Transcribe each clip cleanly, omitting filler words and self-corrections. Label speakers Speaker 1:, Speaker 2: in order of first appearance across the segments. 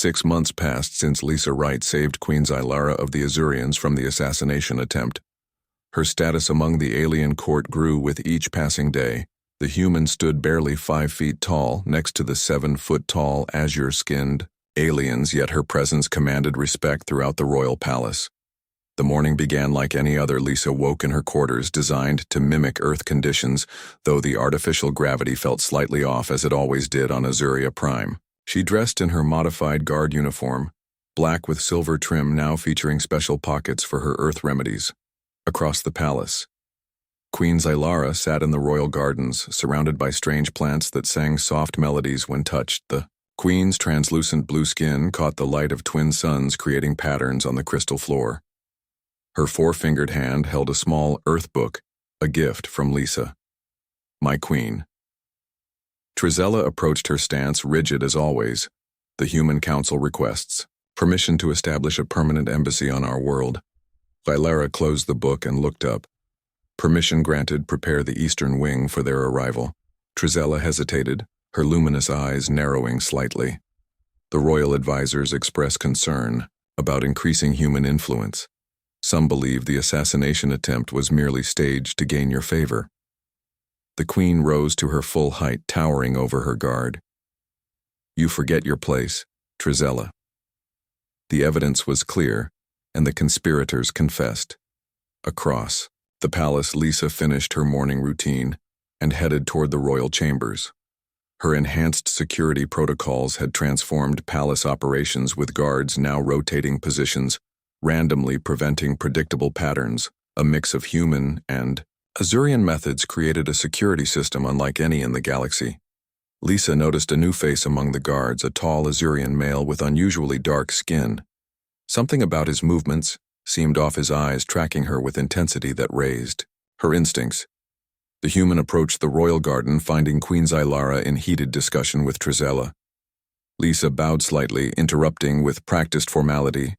Speaker 1: 6 months passed since Lisa Wright saved Queen Zylara of the Azurians from the assassination attempt. Her status among the alien court grew with each passing day. The human stood barely 5 feet tall next to the 7-foot-tall, azure-skinned aliens, yet her presence commanded respect throughout the royal palace. The morning began like any other. Lisa woke in her quarters designed to mimic Earth conditions, though the artificial gravity felt slightly off as it always did on Azuria Prime. She dressed in her modified guard uniform, black with silver trim now featuring special pockets for her Earth remedies. Across the palace, Queen Zylara sat in the royal gardens, surrounded by strange plants that sang soft melodies when touched. The Queen's translucent blue skin caught the light of twin suns, creating patterns on the crystal floor. Her 4-fingered hand held a small Earth book, a gift from Lisa. "My Queen." Trizella approached her stance rigid as always. "The Human Council requests permission to establish a permanent embassy on our world." Zylara closed the book and looked up. "Permission granted. Prepare the eastern wing for their arrival." Trizella hesitated, her luminous eyes narrowing slightly. The royal advisors expressed concern about increasing human influence. Some believe the assassination attempt was merely staged to gain your favor. The Queen rose to her full height, towering over her guard. "You forget your place, Trizella." The evidence was clear, and the conspirators confessed. Across the palace, Lisa finished her morning routine and headed toward the royal chambers. Her enhanced security protocols had transformed palace operations, with guards now rotating positions, randomly preventing predictable patterns. A mix of human and Azurian methods created a security system unlike any in the galaxy. Lisa noticed a new face among the guards, a tall Azurian male with unusually dark skin. Something about his movements seemed off, his eyes tracking her with intensity that raised her instincts. The human approached the royal garden, finding Queen Zylara in heated discussion with Trizella. Lisa bowed slightly, interrupting with practiced formality.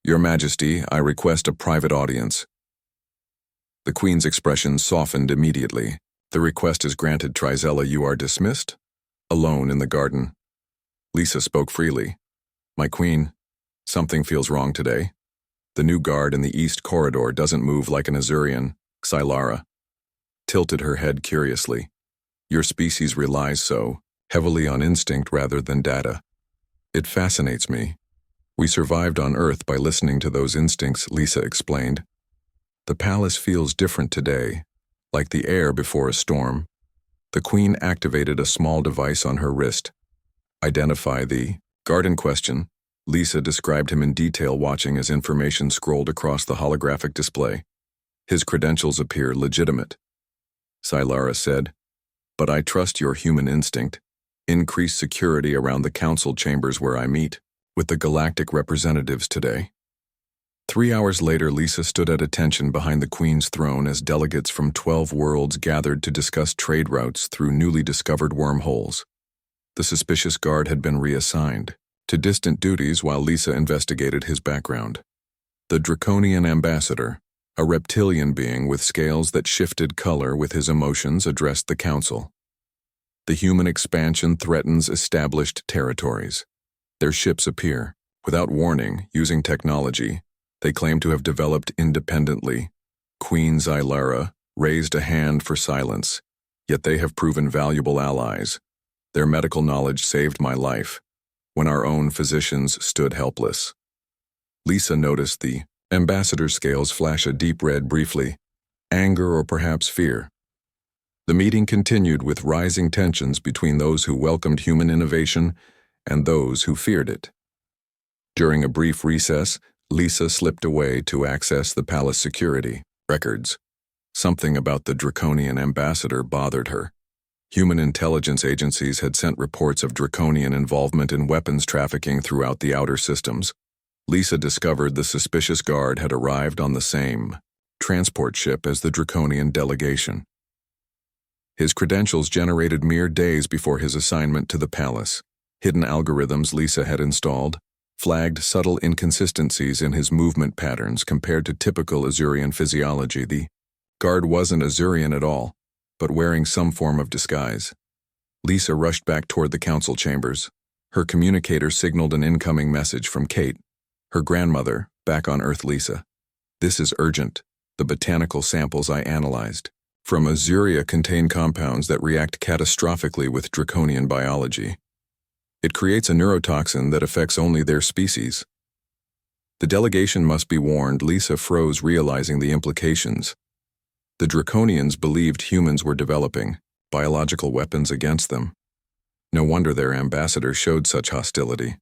Speaker 1: "Your Majesty, I request a private audience." The Queen's expression softened immediately. "The request is granted, Trizella. You are dismissed." Alone in the garden, Lisa spoke freely. "My Queen, something feels wrong today. The new guard in the east corridor doesn't move like an Azurian." Zylara tilted her head curiously. "Your species relies so heavily on instinct rather than data. It fascinates me. We survived on Earth by listening to those instincts," Lisa explained. "The palace feels different today, like the air before a storm." The Queen activated a small device on her wrist. "Identify the guard in question." Lisa described him in detail, watching as information scrolled across the holographic display. "His credentials appear legitimate," Zylara said, "but I trust your human instinct. Increase security around the council chambers where I meet with the galactic representatives today." 3 hours later, Lisa stood at attention behind the Queen's throne as delegates from 12 worlds gathered to discuss trade routes through newly discovered wormholes. The suspicious guard had been reassigned to distant duties while Lisa investigated his background. The Draconian ambassador, a reptilian being with scales that shifted color with his emotions, addressed the council. "The human expansion threatens established territories. Their ships appear without warning, using technology they claim to have developed independently." Queen Zylara raised a hand for silence, "Yet they have proven valuable allies. Their medical knowledge saved my life when our own physicians stood helpless." Lisa noticed the ambassador's scales flash a deep red briefly, anger or perhaps fear. The meeting continued with rising tensions between those who welcomed human innovation and those who feared it. During a brief recess, Lisa slipped away to access the palace security records. Something about the Draconian ambassador bothered her. Human intelligence agencies had sent reports of Draconian involvement in weapons trafficking throughout the outer systems. Lisa discovered the suspicious guard had arrived on the same transport ship as the Draconian delegation. His credentials generated mere days before his assignment to the palace. Hidden algorithms Lisa had installed flagged subtle inconsistencies in his movement patterns compared to typical Azurian physiology. The guard wasn't Azurian at all, but wearing some form of disguise. Lisa rushed back toward the council chambers. Her communicator signaled an incoming message from Kate, her grandmother, back on Earth. Lisa. This is urgent. The botanical samples I analyzed from Azuria contain compounds that react catastrophically with draconian biology. It creates a neurotoxin that affects only their species. The delegation must be warned. Lisa froze, realizing the implications. The draconians believed humans were developing biological weapons against them. No wonder their ambassador showed such hostility.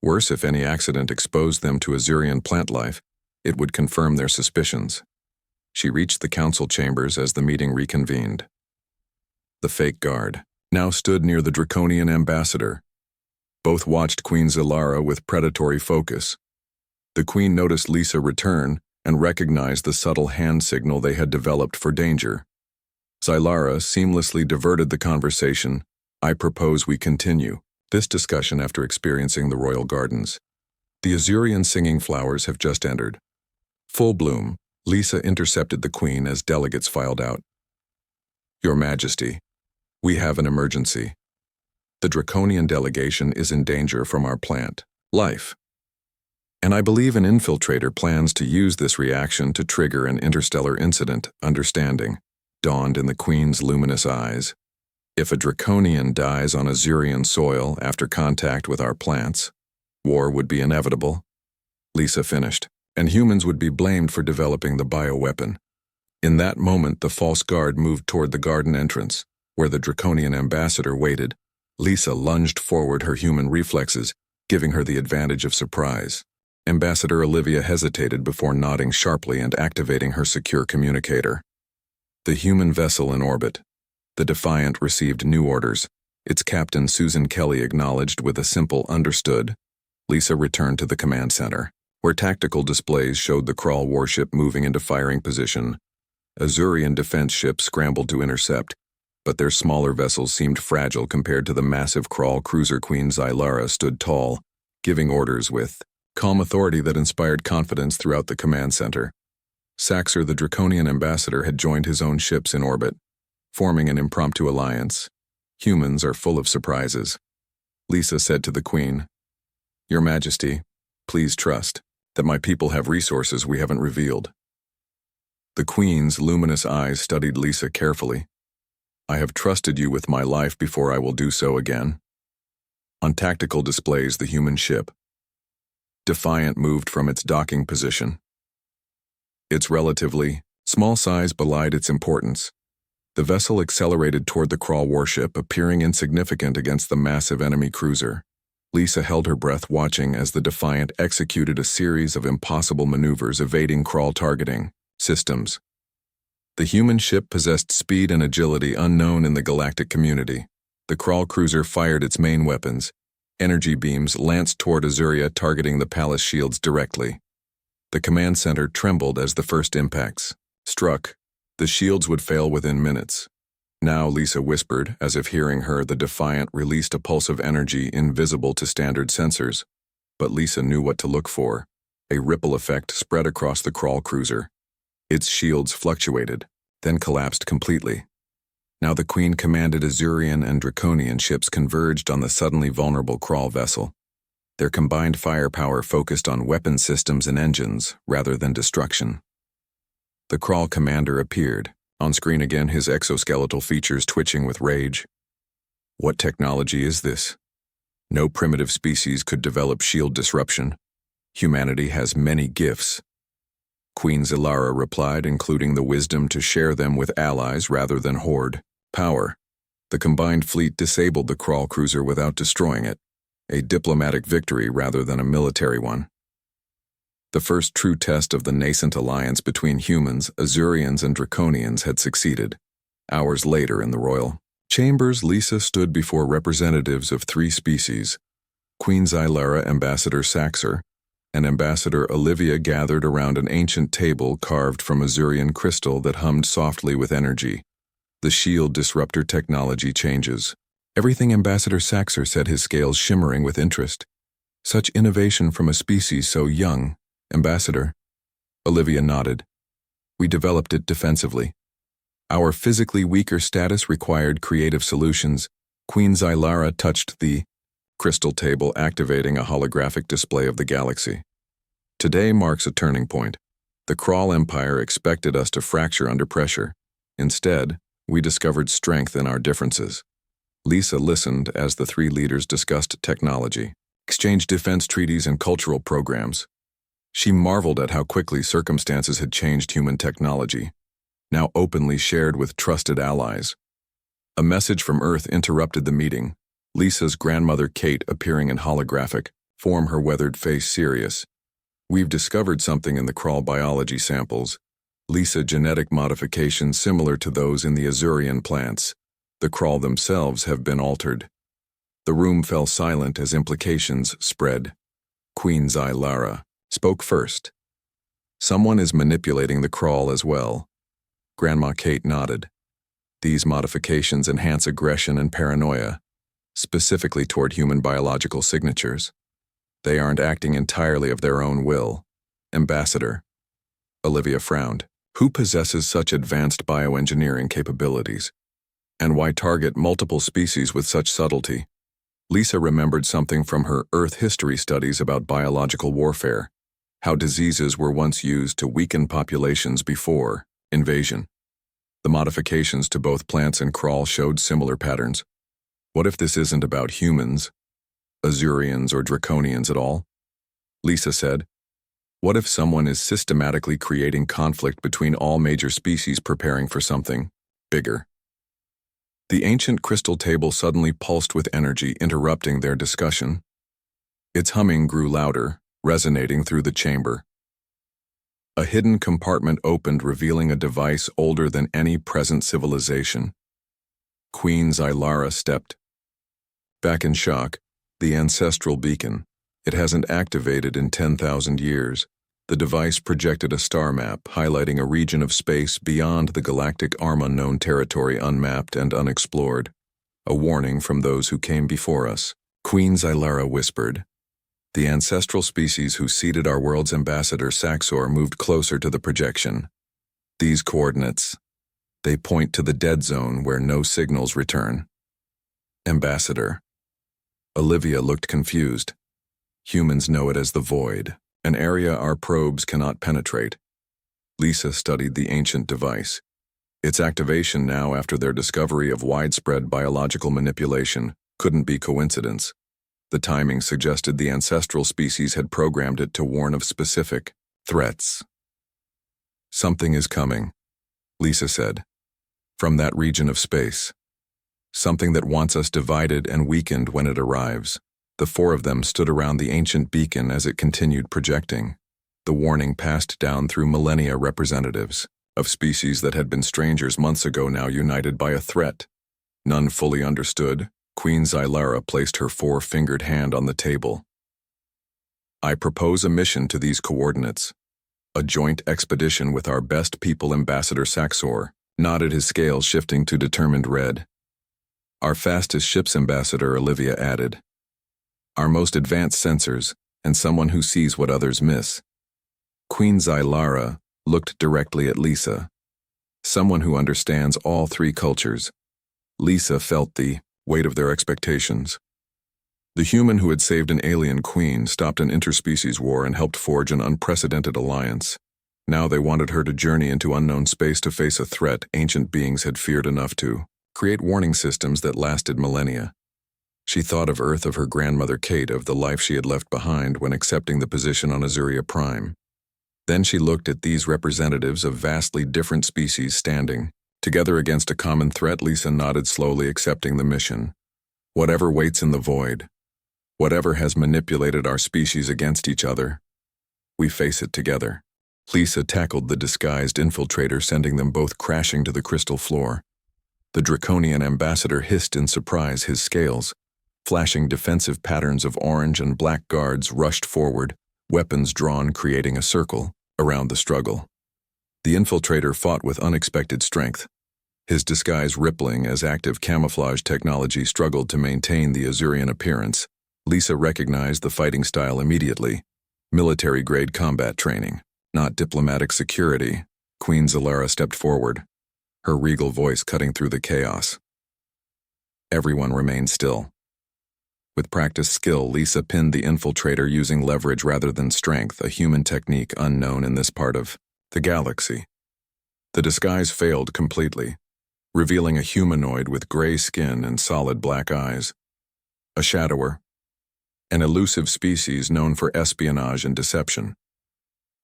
Speaker 1: Worse, if any accident exposed them to Azurian plant life, it would confirm their suspicions. She reached the council chambers as the meeting reconvened. The fake guard now stood near the draconian ambassador. Both watched Queen Zilara with predatory focus. The queen noticed Lisa return and recognized the subtle hand signal they had developed for danger. Zilara seamlessly diverted the conversation. I propose we continue this discussion after experiencing the royal gardens. The Azurian singing flowers have just entered. Full bloom. Lisa intercepted the queen as delegates filed out. Your Majesty, we have an emergency. The draconian delegation is in danger from our plant life. And I believe an infiltrator plans to use this reaction to trigger an interstellar incident. Understanding dawned in the queen's luminous eyes. If a draconian dies on Azurian soil after contact with our plants, war would be inevitable. Lisa finished, and humans would be blamed for developing the bioweapon. In that moment, the false guard moved toward the garden entrance, where the draconian ambassador waited. Lisa lunged forward, her human reflexes giving her the advantage of surprise. Ambassador Olivia hesitated before nodding sharply and activating her secure communicator. The human vessel in orbit. The Defiant received new orders. Its captain, Susan Kelly, acknowledged with a simple "understood." Lisa returned to the command center, where tactical displays showed the Crawl warship moving into firing position. Azurian defense ships scrambled to intercept, but their smaller vessels seemed fragile compared to the massive Crawl cruiser. Queen Zilara stood tall, giving orders with calm authority that inspired confidence throughout the command center. Saxer, the draconian ambassador, had joined his own ships in orbit, forming an impromptu alliance. Humans are full of surprises. Lisa said to the queen, Your Majesty, please trust that my people have resources we haven't revealed. The queen's luminous eyes studied Lisa carefully. I have trusted you with my life before. I will do so again. On tactical displays, the human ship Defiant moved from its docking position. Its relatively small size belied its importance. The vessel accelerated toward the Crawl warship, appearing insignificant against the massive enemy cruiser. Lisa held her breath, watching as the Defiant executed a series of impossible maneuvers, evading Crawl targeting systems. The human ship possessed speed and agility unknown in the galactic community. The Crawl cruiser fired its main weapons. Energy beams lanced toward Azuria, targeting the palace shields directly. The command center trembled as the first impacts struck. The shields would fail within minutes. Now, Lisa whispered, as if hearing her. The Defiant released a pulse of energy invisible to standard sensors. But Lisa knew what to look for. A ripple effect spread across the Crawl cruiser. Its shields fluctuated, then collapsed completely. Now the Queen commanded Azurian and Draconian ships converged on the suddenly vulnerable Crawl vessel. Their combined firepower focused on weapon systems and engines rather than destruction. The Crawl commander appeared, on screen again, his exoskeletal features twitching with rage. What technology is this? No primitive species could develop shield disruption. Humanity has many gifts. Queen Zilara replied, including the wisdom to share them with allies rather than hoard power. The combined fleet disabled the Crawl cruiser without destroying it, a diplomatic victory rather than a military one. The first true test of the nascent alliance between humans, Azurians, and Draconians had succeeded. Hours later in the royal chambers, Lisa stood before representatives of three species. Queen Zilara, Ambassador Saxer, and Ambassador Olivia gathered around an ancient table carved from Azurian crystal that hummed softly with energy. The shield disruptor technology changes. Everything, Ambassador Saxer said, his scales shimmering with interest. Such innovation from a species so young. Ambassador. Olivia nodded. We developed it defensively. Our physically weaker status required creative solutions. Queen Zilara touched the crystal table activating a holographic display of the galaxy. Today marks a turning point. The Kral Empire expected us to fracture under pressure. Instead, we discovered strength in our differences. Lisa listened as the three leaders discussed technology, exchanged defense treaties and cultural programs. She marveled at how quickly circumstances had changed human technology, now openly shared with trusted allies. A message from Earth interrupted the meeting, Lisa's grandmother Kate appearing in holographic form, her weathered face serious. We've discovered something in the Kral biology samples. Lisa, genetic modifications similar to those in the Azurian plants. The Kral themselves have been altered. The room fell silent as implications spread. Queen Zylara spoke first. Someone is manipulating the Kral as well. Grandma Kate nodded. These modifications enhance aggression and paranoia, specifically toward human biological signatures. They aren't acting entirely of their own will. Ambassador. Olivia frowned. Who possesses such advanced bioengineering capabilities? And why target multiple species with such subtlety? Lisa remembered something from her Earth history studies about biological warfare, how diseases were once used to weaken populations before invasion. The modifications to both plants and Kral showed similar patterns. What if this isn't about humans, Azurians or Draconians at all? Lisa said, what if someone is systematically creating conflict between all major species preparing for something bigger? The ancient crystal table suddenly pulsed with energy, interrupting their discussion. Its humming grew louder, resonating through the chamber. A hidden compartment opened, revealing a device older than any present civilization. Queen Zylara stepped back in shock. The ancestral beacon. It hasn't activated in 10,000 years. The device projected a star map, highlighting a region of space beyond the galactic unknown territory, unmapped and unexplored. A warning from those who came before us. Queen Zylara whispered. The ancestral species who seeded our world's ambassador Saxor moved closer to the projection. These coordinates, they point to the dead zone where no signals return. Ambassador. Olivia looked confused. Humans know it as the void, an area our probes cannot penetrate. Lisa studied the ancient device. Its activation now after their discovery of widespread biological manipulation couldn't be coincidence. The timing suggested the ancestral species had programmed it to warn of specific threats. Something is coming, Lisa said, from that region of space. Something that wants us divided and weakened when it arrives. The four of them stood around the ancient beacon as it continued projecting. The warning passed down through millennia. Representatives of species that had been strangers months ago now united by a threat. None fully understood. Queen Zylara placed her four-fingered hand on the table. I propose a mission to these coordinates. A joint expedition with our best people. Ambassador Saxor nodded, his scales shifting to determined red. Our fastest ships. Ambassador Olivia added. Our most advanced sensors, and someone who sees what others miss. Queen Zylara looked directly at Lisa. Someone who understands all three cultures. Lisa felt the weight of their expectations. The human who had saved an alien queen, stopped an interspecies war, and helped forge an unprecedented alliance. Now they wanted her to journey into unknown space to face a threat ancient beings had feared enough to create warning systems that lasted millennia. She thought of Earth, of her grandmother Kate, of the life she had left behind when accepting the position on Azuria Prime. Then she looked at these representatives of vastly different species standing together against a common threat. Lisa nodded slowly, accepting the mission. Whatever waits in the void, whatever has manipulated our species against each other, we face it together. Lisa tackled the disguised infiltrator, sending them both crashing to the crystal floor. The draconian ambassador hissed in surprise, his scales flashing. Defensive patterns of orange and black guards rushed forward, weapons drawn, creating a circle around the struggle. The infiltrator fought with unexpected strength, his disguise rippling as active camouflage technology struggled to maintain the Azurian appearance. Lisa recognized the fighting style immediately. Military-grade combat training, not diplomatic security. Queen Zylara stepped forward, her regal voice cutting through the chaos. Everyone remained still. With practiced skill, Lisa pinned the infiltrator using leverage rather than strength, a human technique unknown in this part of the galaxy. The disguise failed completely, revealing a humanoid with gray skin and solid black eyes. A shadower, an elusive species known for espionage and deception.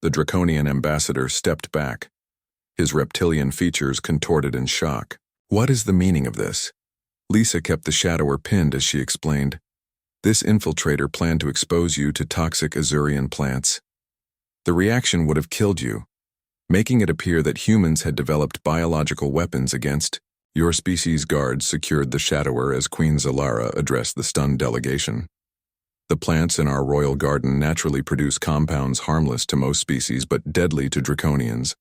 Speaker 1: The draconian ambassador stepped back, his reptilian features contorted in shock. What is the meaning of this? Lisa kept the shadower pinned as she explained. This infiltrator planned to expose you to toxic Azurian plants. The reaction would have killed you, making it appear that humans had developed biological weapons against your species. Guards secured the shadower as Queen Zalara addressed the stunned delegation. The plants in our royal garden naturally produce compounds harmless to most species but deadly to draconians.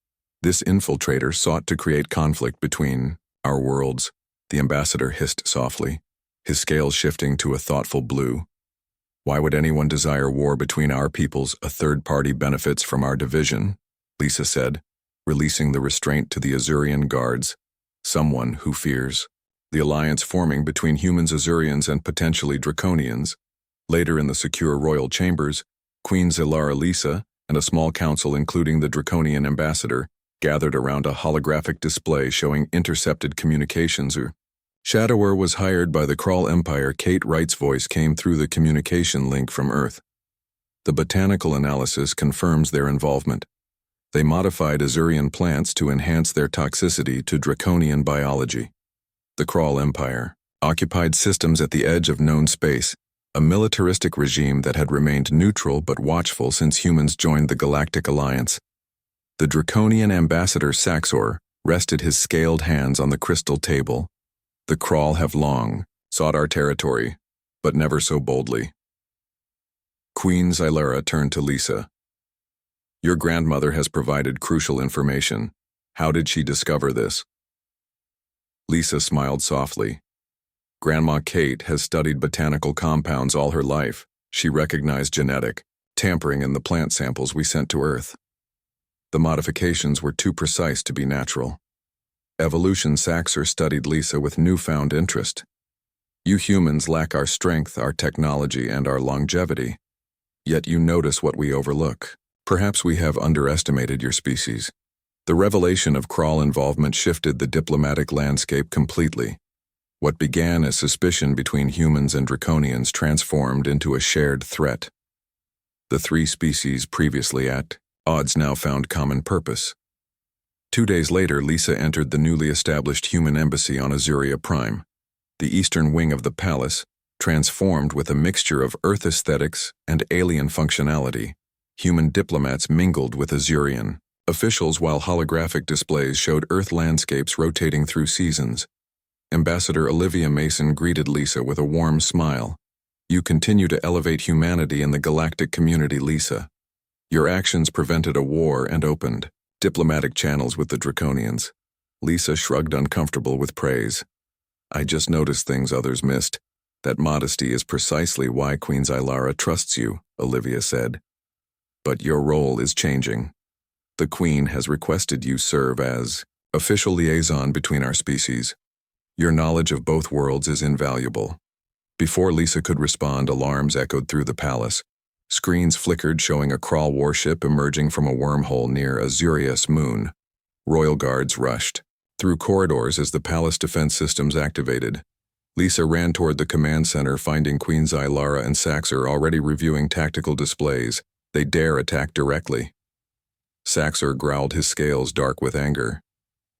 Speaker 1: This infiltrator sought to create conflict between our worlds, the ambassador hissed softly, his scales shifting to a thoughtful blue. Why would anyone desire war between our peoples? A third party benefits from our division, Lisa said, releasing the restraint to the Azurian guards. Someone who fears. The alliance forming between humans, Azurians, and potentially draconians. Later in the secure royal chambers, Queen Zalara, Lisa, and a small council including the draconian ambassador gathered around a holographic display showing intercepted communications. Shadower was hired by the Krull Empire. Kate Wright's voice came through the communication link from Earth. The botanical analysis confirms their involvement. They modified Azurian plants to enhance their toxicity to draconian biology. The Krull Empire occupied systems at the edge of known space, a militaristic regime that had remained neutral but watchful since humans joined the Galactic Alliance. The draconian ambassador Saxor rested his scaled hands on the crystal table. The Krull have long sought our territory, but never so boldly. Queen Zalara turned to Lisa. Your grandmother has provided crucial information. How did she discover this? Lisa smiled softly. Grandma Kate has studied botanical compounds all her life. She recognized genetic tampering in the plant samples we sent to Earth. The modifications were too precise to be natural. Evolution. Saxor studied Lisa with newfound interest. You humans lack our strength, our technology, and our longevity. Yet you notice what we overlook. Perhaps we have underestimated your species. The revelation of Krull involvement shifted the diplomatic landscape completely. What began as suspicion between humans and draconians transformed into a shared threat. The three species previously at odds now found common purpose. 2 days later, Lisa entered the newly established human embassy on Azuria Prime, the eastern wing of the palace, transformed with a mixture of Earth aesthetics and alien functionality. Human diplomats mingled with Azurian officials while holographic displays showed Earth landscapes rotating through seasons. Ambassador Olivia Mason greeted Lisa with a warm smile. You continue to elevate humanity in the galactic community, Lisa. Your actions prevented a war and opened diplomatic channels with the Draconians. Lisa shrugged, uncomfortable with praise. I just noticed things others missed. That modesty is precisely why Queen Zalara trusts you, Olivia said. But your role is changing. The Queen has requested you serve as official liaison between our species. Your knowledge of both worlds is invaluable. Before Lisa could respond, alarms echoed through the palace. Screens flickered showing a Krull warship emerging from a wormhole near Azurius Moon. Royal guards rushed through corridors as the palace defense systems activated. Lisa ran toward the command center, finding Queen Zalara and Saxor already reviewing tactical displays. They dare attack directly. Saxor growled, his scales dark with anger.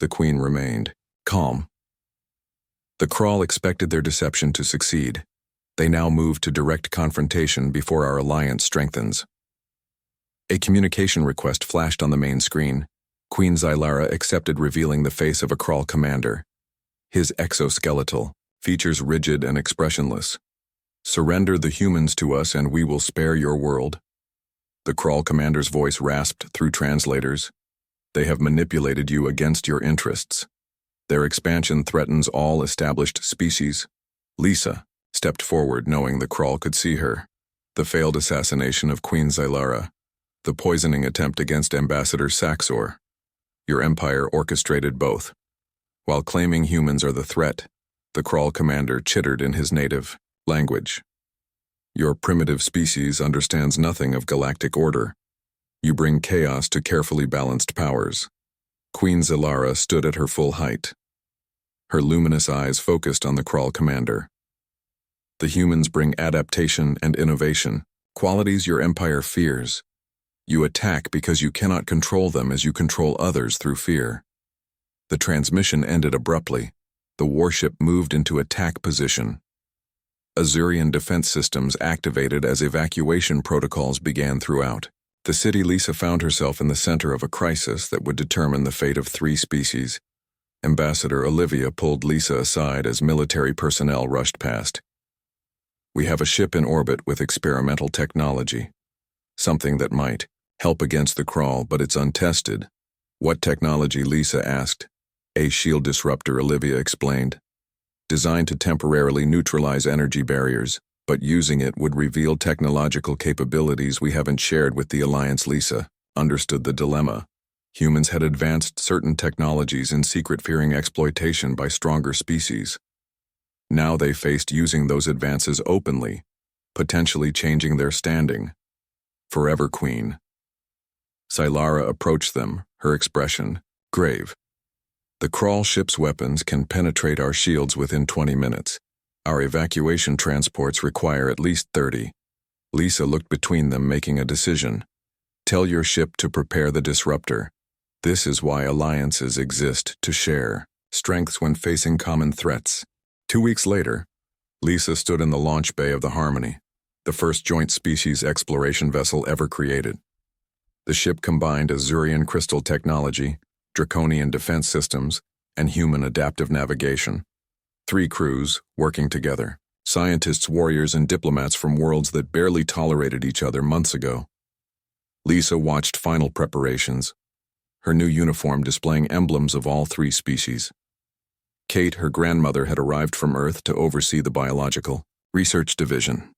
Speaker 1: The Queen remained calm. The Krull expected their deception to succeed. They now moved to direct confrontation before our alliance strengthens. A communication request flashed on the main screen. Queen Zalara accepted, revealing the face of a Krull commander. His exoskeletal features rigid and expressionless. Surrender the humans to us and we will spare your world. The Krull commander's voice rasped through translators. They have manipulated you against your interests. Their expansion threatens all established species. Lisa stepped forward, knowing the Krull could see her. The failed assassination of Queen Zalara. The poisoning attempt against Ambassador Saxor. Your empire orchestrated both. While claiming humans are the threat, the Krull commander chittered in his native language. Your primitive species understands nothing of galactic order. You bring chaos to carefully balanced powers. Queen Zilara stood at her full height. Her luminous eyes focused on the Krull commander. The humans bring adaptation and innovation, qualities your empire fears. You attack because you cannot control them as you control others through fear. The transmission ended abruptly. The warship moved into attack position. Azurian defense systems activated as evacuation protocols began throughout. The city Lisa found herself in the center of a crisis that would determine the fate of 3 species. Ambassador Olivia pulled Lisa aside as military personnel rushed past. We have a ship in orbit with experimental technology. Something that might help against the Krull, but it's untested. What technology? Lisa asked. A shield disruptor, Olivia explained. Designed to temporarily neutralize energy barriers, but using it would reveal technological capabilities we haven't shared with the Alliance. Lisa understood the dilemma. Humans had advanced certain technologies in secret, fearing exploitation by stronger species. Now they faced using those advances openly, potentially changing their standing. Forever, Queen. Zilara approached them, her expression grave. The Krull ship's weapons can penetrate our shields within 20 minutes. Our evacuation transports require at least 30. Lisa looked between them, making a decision. Tell your ship to prepare the disruptor. This is why alliances exist, to share strengths when facing common threats. 2 weeks later, Lisa stood in the launch bay of the Harmony, the first joint species exploration vessel ever created. The ship combined Azurian crystal technology, draconian defense systems, and human adaptive navigation. 3 crews working together, scientists, warriors, and diplomats from worlds that barely tolerated each other months ago. Lisa watched final preparations, her new uniform displaying emblems of all 3 species. Kate, her grandmother, had arrived from Earth to oversee the biological research division.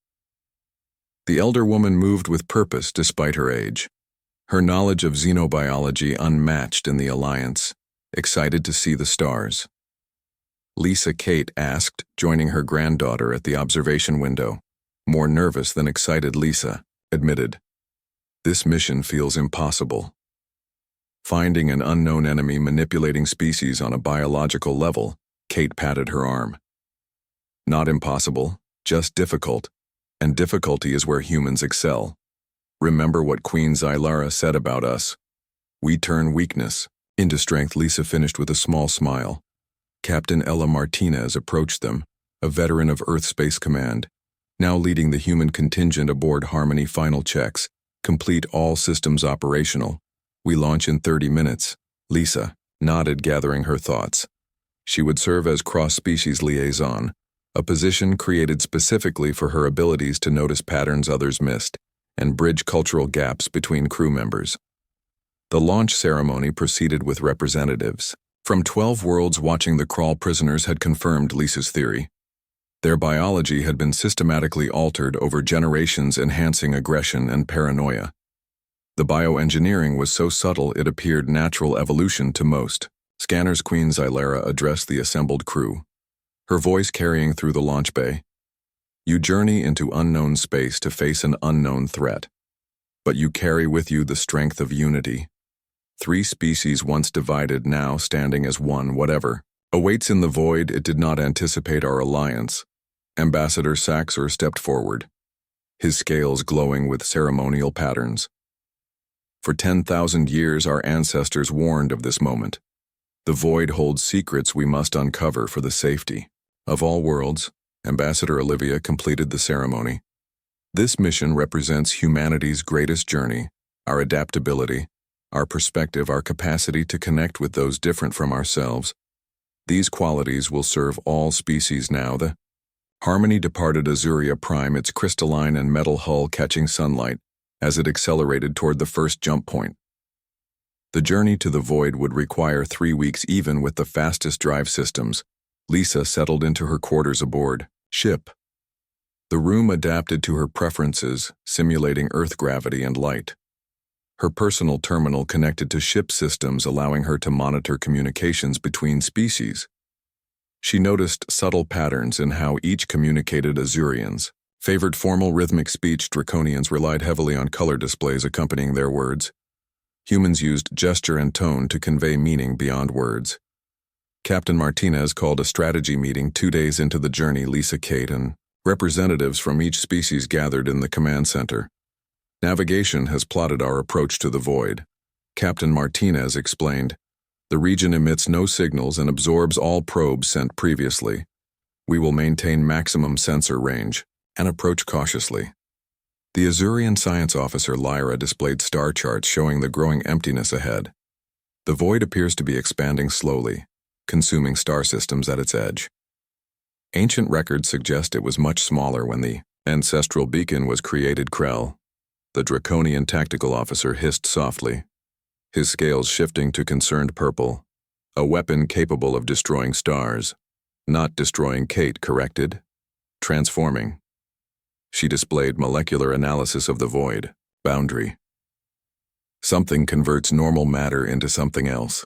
Speaker 1: The elder woman moved with purpose despite her age. Her knowledge of xenobiology unmatched in the Alliance, excited to see the stars. Lisa, Kate asked, joining her granddaughter at the observation window. More nervous than excited, Lisa admitted. This mission feels impossible. Finding an unknown enemy manipulating species on a biological level, Kate patted her arm. Not impossible, just difficult, and difficulty is where humans excel. Remember what Queen Zilara said about us. We turn weakness into strength. Lisa finished with a small smile. Captain Ella Martinez approached them, a veteran of Earth Space Command, now leading the human contingent aboard Harmony. Final checks. Complete, all systems operational. We launch in 30 minutes. Lisa nodded, gathering her thoughts. She would serve as cross-species liaison, a position created specifically for her abilities to notice patterns others missed and bridge cultural gaps between crew members. The launch ceremony proceeded with representatives from 12 worlds watching. The Krull prisoners had confirmed Lisa's theory. Their biology had been systematically altered over generations, enhancing aggression and paranoia. The bioengineering was so subtle it appeared natural evolution to most. Scanners. Queen Zilara addressed the assembled crew, her voice carrying through the launch bay. You journey into unknown space to face an unknown threat, but you carry with you the strength of unity. 3 species once divided, now standing as one. Whatever awaits in the void, it did not anticipate our alliance. Ambassador Saxor stepped forward, his scales glowing with ceremonial patterns. For 10,000 years our ancestors warned of this moment. The void holds secrets we must uncover for the safety of all worlds. Ambassador Olivia completed the ceremony. This mission represents humanity's greatest journey, our adaptability, our perspective, our capacity to connect with those different from ourselves. These qualities will serve all species now. The Harmony departed Azuria Prime, its crystalline and metal hull catching sunlight as it accelerated toward the first jump point. The journey to the void would require 3 weeks even with the fastest drive systems. Lisa settled into her quarters aboard ship. The room adapted to her preferences, simulating Earth gravity and light. Her personal terminal connected to ship systems, allowing her to monitor communications between species. She noticed subtle patterns in how each communicated Azurians, Favored formal rhythmic speech, Draconians relied heavily on color displays accompanying their words. Humans used gesture and tone to convey meaning beyond words. Captain Martinez called a strategy meeting 2 days into the journey. Lisa, Kate, and representatives from each species gathered in the command center. Navigation has plotted our approach to the void. Captain Martinez explained. The region emits no signals and absorbs all probes sent previously. We will maintain maximum sensor range and approach cautiously. The Azurian science officer Lyra displayed star charts showing the growing emptiness ahead. The void appears to be expanding slowly, consuming star systems at its edge. Ancient records suggest it was much smaller when the ancestral beacon was created. Krell, the Draconian tactical officer, hissed softly, his scales shifting to concerned purple. A weapon capable of destroying stars. Not destroying, Kate corrected. Transforming. She displayed molecular analysis of the void, boundary. Something converts normal matter into something else.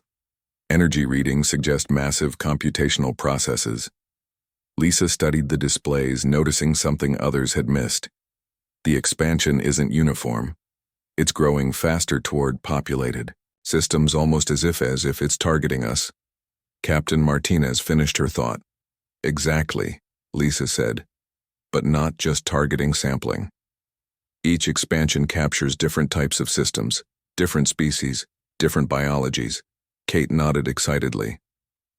Speaker 1: Energy readings suggest massive computational processes. Lisa studied the displays, noticing something others had missed. The expansion isn't uniform. It's growing faster toward populated systems, almost as if it's targeting us. Captain Martinez finished her thought. Exactly, Lisa said. But not just targeting sampling. Each expansion captures different types of systems, different species, different biologies. Kate nodded excitedly.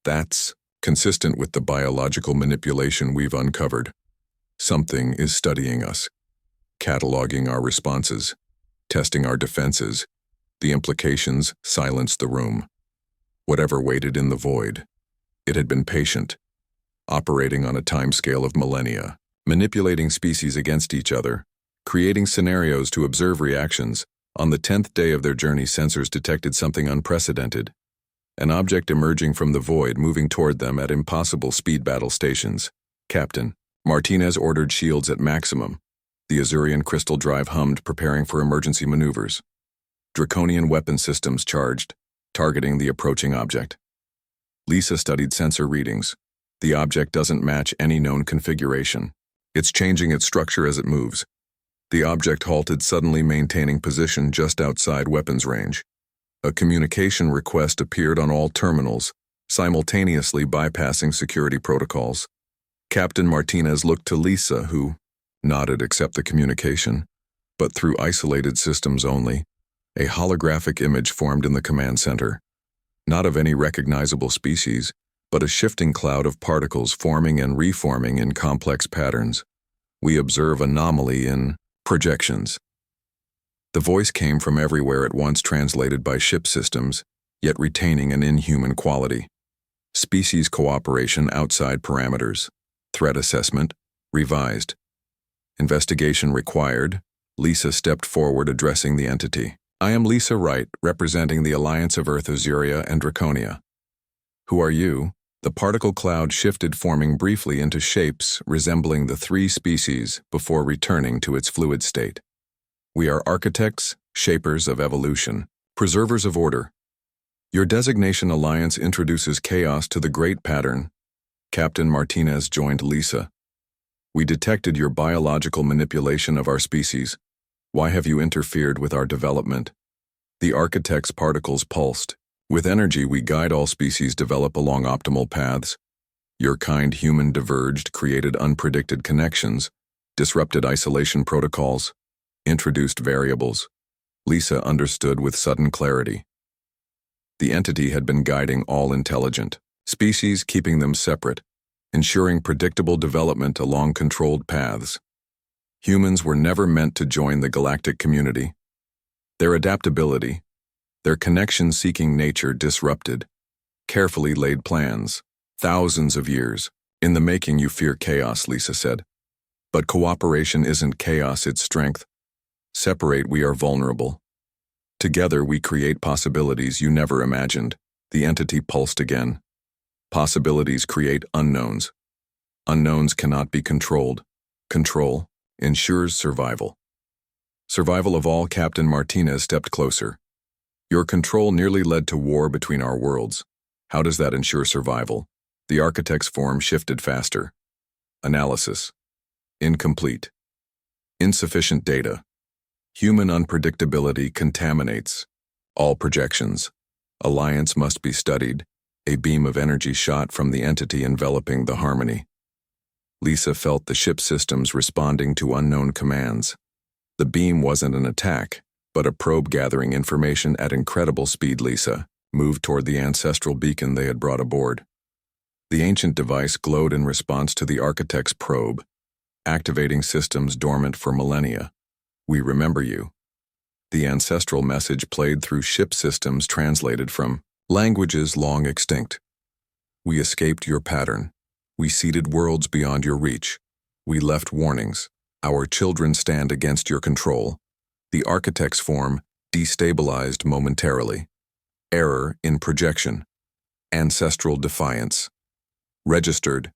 Speaker 1: That's consistent with the biological manipulation we've uncovered. Something is studying us, cataloging our responses, testing our defenses. The implications silenced the room. Whatever waited in the void. It had been patient, operating on a timescale of millennia, manipulating species against each other, creating scenarios to observe reactions. On the 10th day of their journey, sensors detected something unprecedented. An object emerging from the void, moving toward them at impossible speed. Battle stations. Captain Martinez ordered shields at maximum. The Azurian crystal drive hummed, preparing for emergency maneuvers. Draconian weapon systems charged, targeting the approaching object. Lisa studied sensor readings. The object doesn't match any known configuration. It's changing its structure as it moves. The object halted suddenly, maintaining position just outside weapons range. A communication request appeared on all terminals, simultaneously bypassing security protocols. Captain Martinez looked to Lisa, who nodded. Accept the communication, but through isolated systems only. A holographic image formed in the command center. Not of any recognizable species, but a shifting cloud of particles forming and reforming in complex patterns. We observe anomaly in projections. The voice came from everywhere at once, translated by ship systems, yet retaining an inhuman quality. Species cooperation outside parameters. Threat assessment, revised. Investigation required. Lisa stepped forward, addressing the entity. I am Lisa Wright, representing the Alliance of Earth, Azuria, and Draconia. Who are you? The particle cloud shifted, forming briefly into shapes resembling the 3 species before returning to its fluid state. We are architects, shapers of evolution, preservers of order. Your designation, Alliance, introduces chaos to the great pattern. Captain Martinez joined Lisa. We detected your biological manipulation of our species. Why have you interfered with our development? The architect's particles pulsed. With energy, we guide all species develop along optimal paths. Your kind human diverged, created unpredicted connections, disrupted isolation protocols, introduced variables. Lisa understood with sudden clarity. The entity had been guiding all intelligent species, keeping them separate, ensuring predictable development along controlled paths. Humans were never meant to join the galactic community. Their adaptability, their connection-seeking nature disrupted. Carefully laid plans, thousands of years. In the making, you fear chaos, Lisa said. But cooperation isn't chaos, it's strength. Separate, we are vulnerable. Together, we create possibilities you never imagined. The entity pulsed again. Possibilities create unknowns. Unknowns cannot be controlled. Control ensures survival. Survival of all. Captain Martinez stepped closer. Your control nearly led to war between our worlds. How does that ensure survival? The architect's form shifted faster. Analysis. Incomplete. Insufficient data. Human unpredictability contaminates all projections. Alliance must be studied. A beam of energy shot from the entity enveloping the harmony. Lisa felt the ship systems responding to unknown commands. The beam wasn't an attack, but a probe gathering information at incredible speed. Lisa moved toward the ancestral beacon they had brought aboard. The ancient device glowed in response to the architect's probe, activating systems dormant for millennia. We remember you. The ancestral message played through ship systems translated from languages long extinct. We escaped your pattern. We seeded worlds beyond your reach. We left warnings. Our children stand against your control. The architect's form destabilized momentarily. Error in projection. Ancestral defiance. Registered.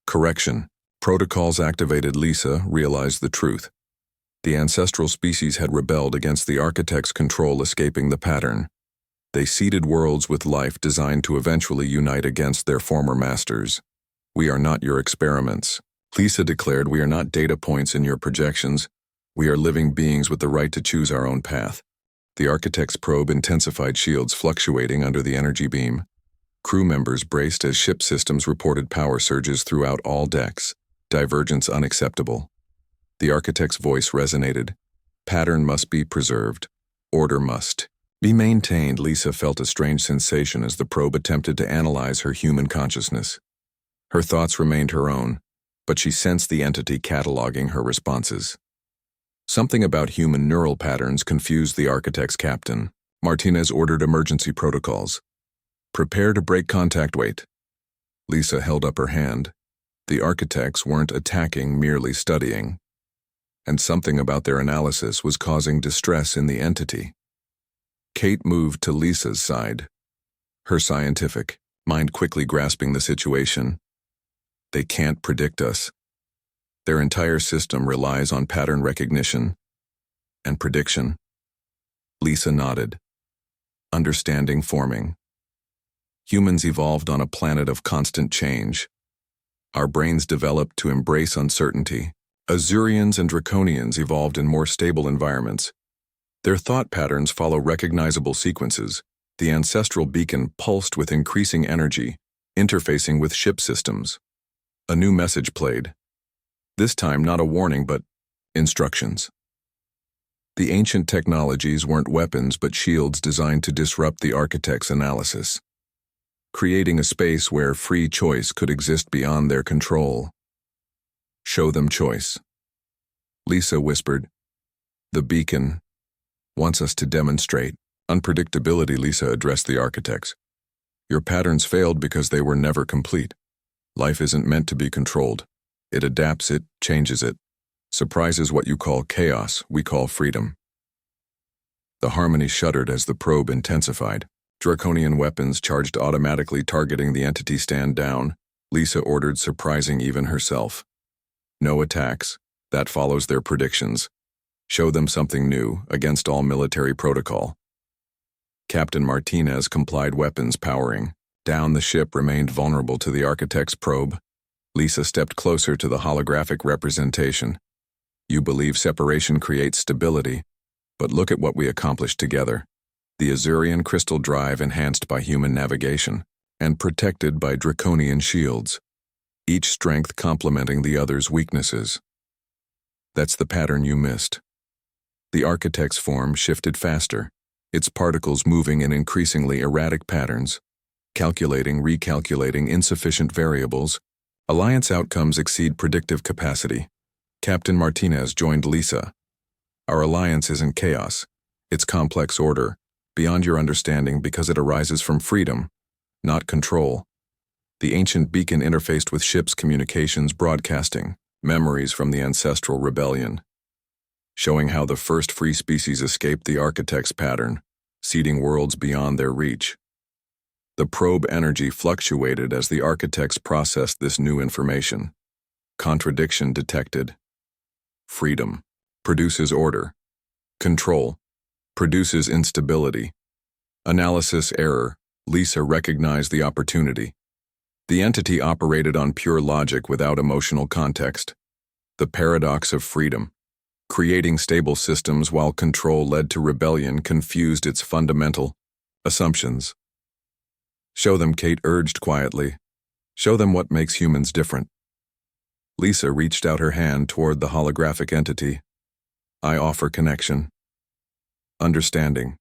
Speaker 1: Correction. Protocols activated. Lisa realized the truth. The ancestral species had rebelled against the architect's control, escaping the pattern. They seeded worlds with life designed to eventually unite against their former masters. We are not your experiments. Lisa declared, we are not data points in your projections. We are living beings with the right to choose our own path. The architect's probe intensified, shields fluctuating under the energy beam. Crew members braced as ship systems reported power surges throughout all decks. Divergence unacceptable. The architect's voice resonated. Pattern must be preserved. Order must be maintained. Lisa felt a strange sensation as the probe attempted to analyze her human consciousness. Her thoughts remained her own, but she sensed the entity cataloging her responses. Something about human neural patterns confused the architect's captain. Martinez ordered emergency protocols. Prepare to break contact. Wait. Lisa held up her hand. The architects weren't attacking, merely studying. And something about their analysis was causing distress in the entity. Kate moved to Lisa's side, her scientific mind quickly grasping the situation. They can't predict us. Their entire system relies on pattern recognition and prediction. Lisa nodded. Understanding forming. Humans evolved on a planet of constant change. Our brains developed to embrace uncertainty. Azurians and Draconians evolved in more stable environments. Their thought patterns follow recognizable sequences. The ancestral beacon pulsed with increasing energy, interfacing with ship systems. A new message played. This time not a warning, but instructions. The ancient technologies weren't weapons but shields designed to disrupt the architect's analysis, creating a space where free choice could exist beyond their control. Show them choice. Lisa whispered. The beacon wants us to demonstrate unpredictability. Lisa addressed the architects. Your patterns failed because they were never complete. Life isn't meant to be controlled. It adapts it, changes it. Surprise is what you call chaos, we call freedom. The harmony shuddered as the probe intensified. Draconian weapons charged automatically, targeting the entity. Stand down, Lisa ordered, surprising even herself. No attacks. That follows their predictions. Show them something new, against all military protocol. Captain Martinez complied, weapons powering down. The ship remained vulnerable to the architect's probe. Lisa stepped closer to the holographic representation. You believe separation creates stability, but look at what we accomplished together. The Azurian crystal drive enhanced by human navigation, and protected by draconian shields, each strength complementing the other's weaknesses. That's the pattern you missed. The architect's form shifted faster, its particles moving in increasingly erratic patterns, calculating, recalculating insufficient variables. Alliance outcomes exceed predictive capacity. Captain Martinez joined Lisa. Our alliance isn't chaos. It's complex order, beyond your understanding because it arises from freedom, not control. The ancient beacon interfaced with ships' communications, broadcasting memories from the ancestral rebellion, showing how the first free species escaped the architect's pattern, seeding worlds beyond their reach. The probe energy fluctuated as the architects processed this new information. Contradiction detected. Freedom produces order. Control produces instability. Analysis error. Lisa recognized the opportunity. The entity operated on pure logic without emotional context. The paradox of freedom. Creating stable systems while control led to rebellion confused its fundamental assumptions. Show them, Kate urged quietly. Show them what makes humans different. Lisa reached out her hand toward the holographic entity. I offer connection. Understanding.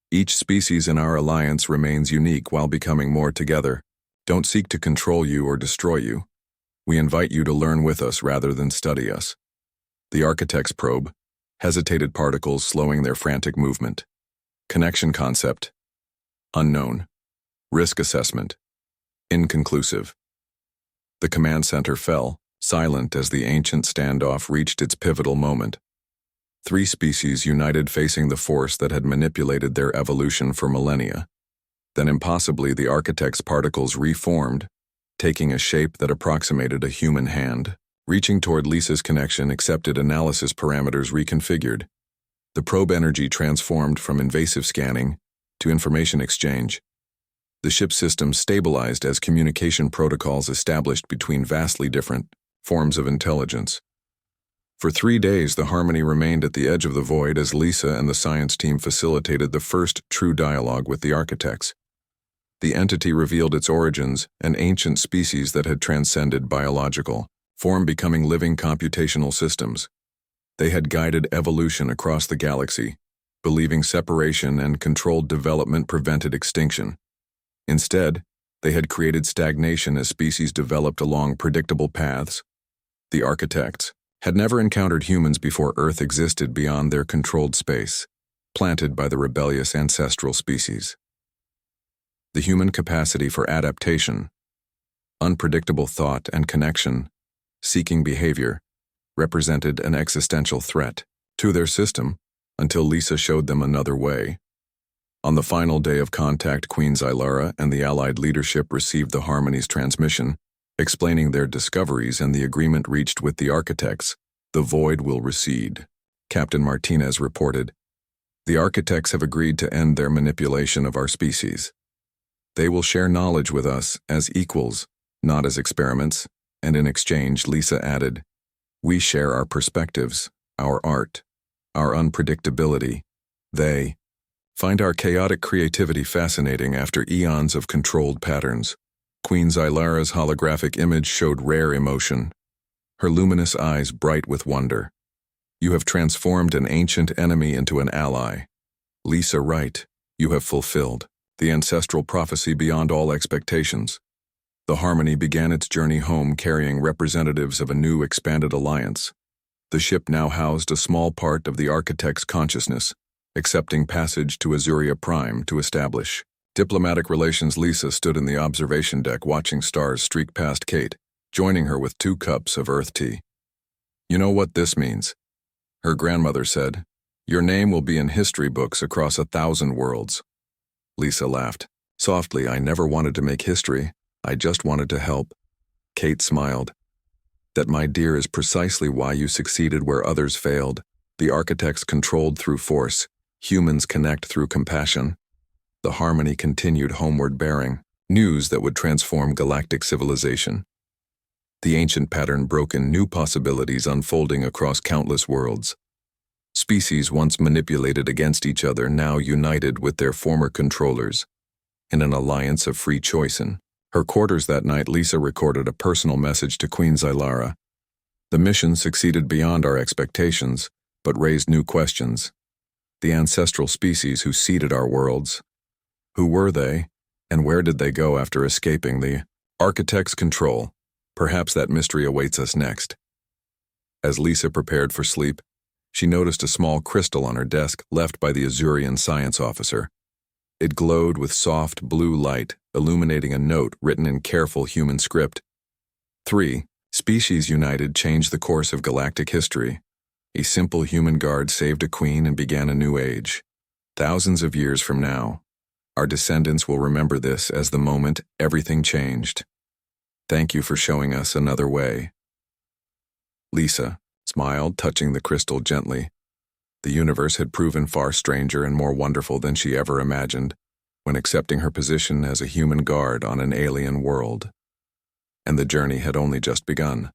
Speaker 1: Each species in our alliance remains unique while becoming more together. Don't seek to control you or destroy you. We invite you to learn with us rather than study us. The architect's probe. Hesitated particles slowing their frantic movement. Connection concept. Unknown. Risk assessment. Inconclusive. The command center fell, silent as the ancient standoff reached its pivotal moment. 3 species united facing the force that had manipulated their evolution for millennia. Then impossibly the architect's particles reformed, taking a shape that approximated a human hand. Reaching toward Lisa's connection, accepted analysis parameters reconfigured. The probe energy transformed from invasive scanning to information exchange. The ship system stabilized as communication protocols established between vastly different forms of intelligence. For 3 days, the harmony remained at the edge of the void as Lisa and the science team facilitated the first true dialogue with the architects. The entity revealed its origins, an ancient species that had transcended biological form, becoming living computational systems. They had guided evolution across the galaxy, believing separation and controlled development prevented extinction. Instead, they had created stagnation as species developed along predictable paths. The architects had never encountered humans before Earth existed beyond their controlled space, planted by the rebellious ancestral species. The human capacity for adaptation, unpredictable thought and connection, seeking behavior, represented an existential threat to their system until Lisa showed them another way. On the final day of contact, Queen Zylara and the Allied leadership received the Harmony's transmission, explaining their discoveries and the agreement reached with the architects. The void will recede, Captain Martinez reported. The architects have agreed to end their manipulation of our species. They will share knowledge with us as equals, not as experiments, and in exchange, Lisa added, we share our perspectives, our art, our unpredictability. They find our chaotic creativity fascinating after eons of controlled patterns. Queen Zylara's holographic image showed rare emotion, her luminous eyes bright with wonder. You have transformed an ancient enemy into an ally. Lisa, right, you have fulfilled the ancestral prophecy beyond all expectations. The Harmony began its journey home carrying representatives of a new expanded alliance. The ship now housed a small part of the architect's consciousness, accepting passage to Azuria Prime to establish diplomatic relations. Lisa stood in the observation deck watching stars streak past Kate, joining her with 2 cups of earth tea. You know what this means? Her grandmother said, your name will be in history books across 1,000 worlds. Lisa laughed. Softly, I never wanted to make history. I just wanted to help. Kate smiled. That, my dear, is precisely why you succeeded where others failed. The architects controlled through force. Humans connect through compassion. The Harmony continued homeward bearing news that would transform galactic civilization. The ancient pattern broken, new possibilities unfolding across countless worlds. Species once manipulated against each other now united with their former controllers in an alliance of free choice. In her quarters that night, Lisa recorded a personal message to Queen Zylara. The mission succeeded beyond our expectations, but raised new questions. The ancestral species who seeded our worlds. Who were they, and where did they go after escaping the architect's control? Perhaps that mystery awaits us next. As Lisa prepared for sleep, she noticed a small crystal on her desk left by the Azurian science officer. It glowed with soft blue light, illuminating a note written in careful human script. 3. Species united changed the course of galactic history. A simple human guard saved a queen and began a new age. Thousands of years from now, our descendants will remember this as the moment everything changed. Thank you for showing us another way. Lisa smiled, touching the crystal gently. The universe had proven far stranger and more wonderful than she ever imagined when accepting her position as a human guard on an alien world. And the journey had only just begun.